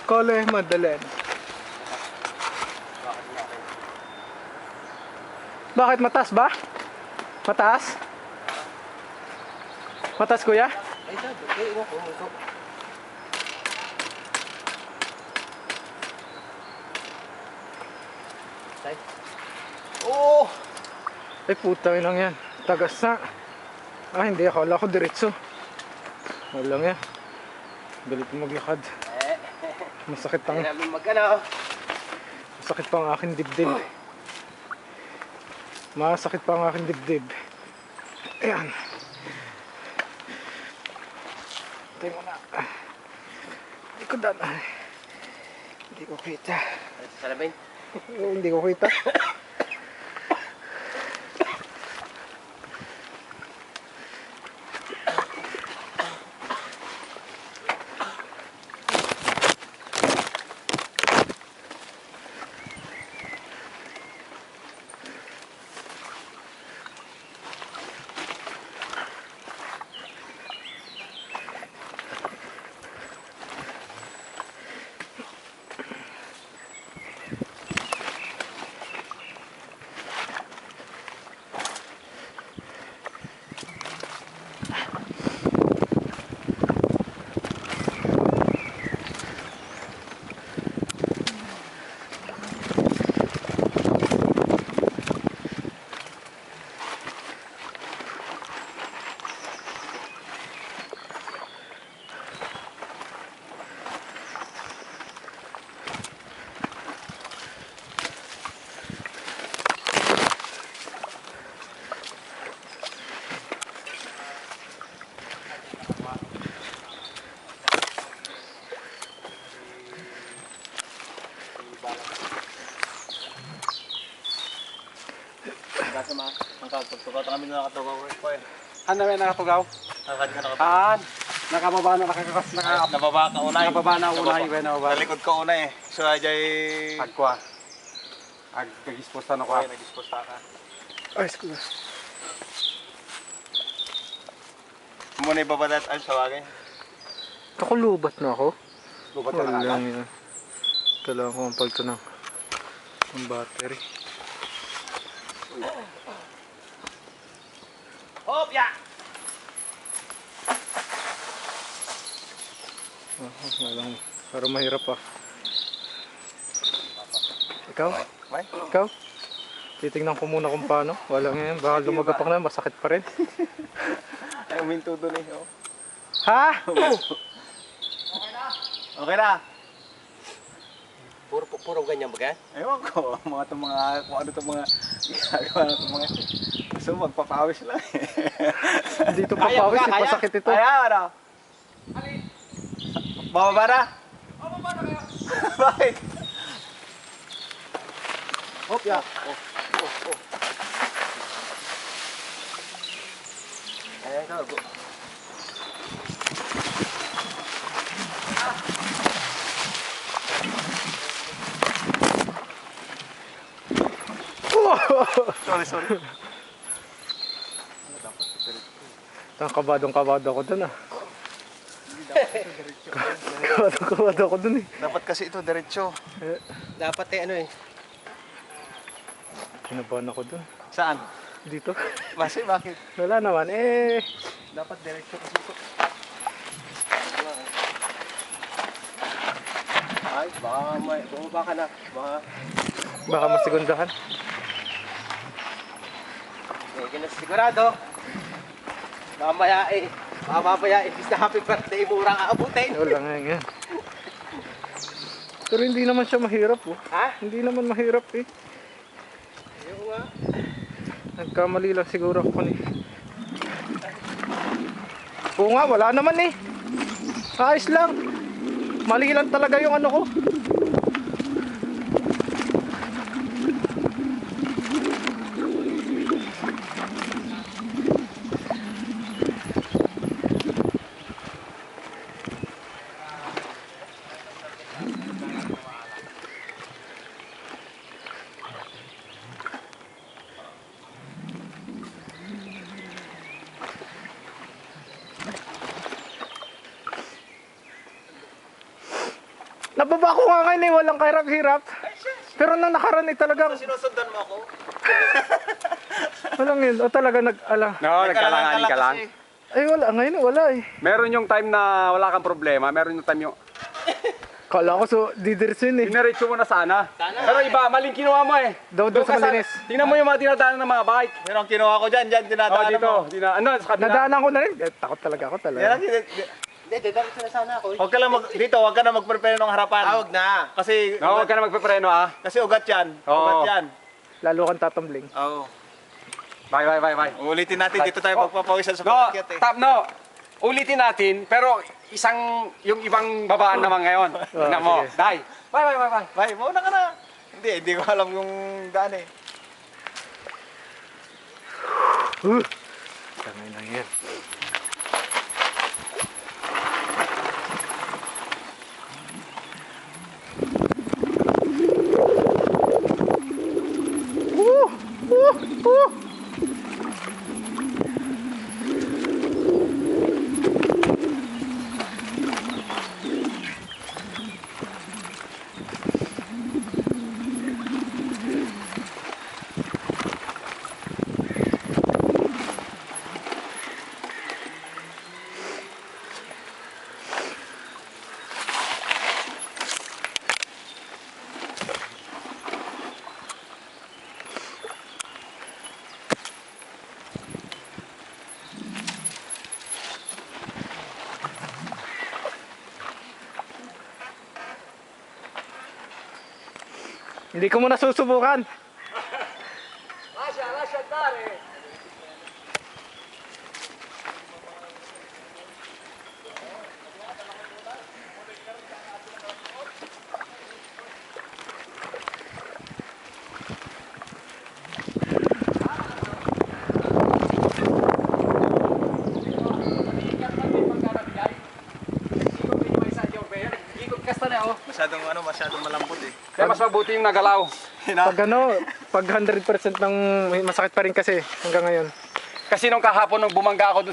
Kole Madalen. Bakit mataas ba? Mataas? Mataas kuya? Ay, sabi. Eh, iwan ko. Tay. Oh! Ay putang inang yan. Tagas na. Ah hindi, akala ko diretso. Walang yan. Galit maglakad. Masakit ang... Masakit pa ang aking dibdib. Masakit pa ang aking dibdib. Ayan. Tingnan mo na. Hindi ko dan. Hindi ko kita. Salamin. Hindi ko kita. Kasi ma, ang kagtugtugaw kami na nakatugaw ko eh. Han na may nakatugaw? Nakad ka nakatugaw. Han! Nakababa na nakakas Nababa ka unay. nakababa na unay when over. Nalikod ko unay eh. So ajay Agkwa. Ag kagisposta na ko. okay, nag-disposta ka. Ay, skuha. Muna ibabalat ay sa wagay. Ako lubat na ako. Lubat ka na Wala agad. yan. Kailangan ko ang palto ng battery. Hop ya. Walang, parang mahirap pa. Ikaw? May? Ikaw? Titingnan ko muna kung paano. Walang yan. Baka lumagapak na, masakit pa rin. Ay uminto doon eh. Oh. Ha? Okay na. Puro ganyan ba gan? Ewan ko, kung ano itong mga ginagawa na itong mga so magpapawis lang eh. Dito pa pawis, pasakit ito. Kaya ano? Bababa na? Bakit? Hop, ya. Ayan ka, go. Sorry. Kabadong-kabado ako dun ah. Kabadong-kabado ako dun eh. Dapat kasi ito diretso. Dapat ano eh. Kinabahan ako dun. Saan? Dito. Bakit? Wala naman eh. Dapat diretso kasi ito. Ay, baka may bumaba ka na. Baka masigundahan. Hindi na sigurado. Mamaya imbis na happy birthday, murang aabutin. Wala nga yan. Pero hindi naman siya mahirap oh. Ha? Hindi naman mahirap eh. Ayun nga. Nagkamali lang siguro ako ni. Oo nga, wala naman eh. Ayos lang. Mali lang talaga yung ano ko. Nababa ko nga ngayon eh, walang kahirap-hirap. Pero nang nakaraan eh talagang, Sinusundan mo ako? walang yun. O talaga nag-ala. No, nagkalanganin ka lang. Ay wala, ngayon wala eh. Meron yung time na wala kang problema, meron yung time yung Kala ko so, didiretso yun eh. diniretso mo na sana. Pero iba, maling kinuha mo eh. Daw Doon sa ka malinis. Tingnan mo yung mga dinadaanan ng mga bike. Yan ang kinuha ko dyan, Oh, dinadaanan dito. mo. Ano, sa kabila. Nadaanan ko na rin. Eh, takot talaga ako Yan talaga. ang Huwag ka lang dito, huwag ka na mag-prepare ng harapan. Huwag na. Kasi, No, huwag ka na magpapreno ah. kasi ugat yan. Oo. Ugat yan. Lalo kang tatumbling. Oo. Bye. Ulitin natin, dito tayo magpapawisan sa No, pagkakyat eh. no. Ulitin natin, pero yung ibang babaan naman ngayon. Tingnan mo. sige. Dai. Bye. Bay, mauna ka na. Hindi ko alam yung daan eh. Tangay na yan. Hindi ko muna susubukan. Lascia andare. Masyadong malambot eh. Kaya mas mabuti yung nagalaw. Pag ano, pag 100% ng masakit pa rin kasi hanggang ngayon. Kasi nung kahapon nung bumangga ako dun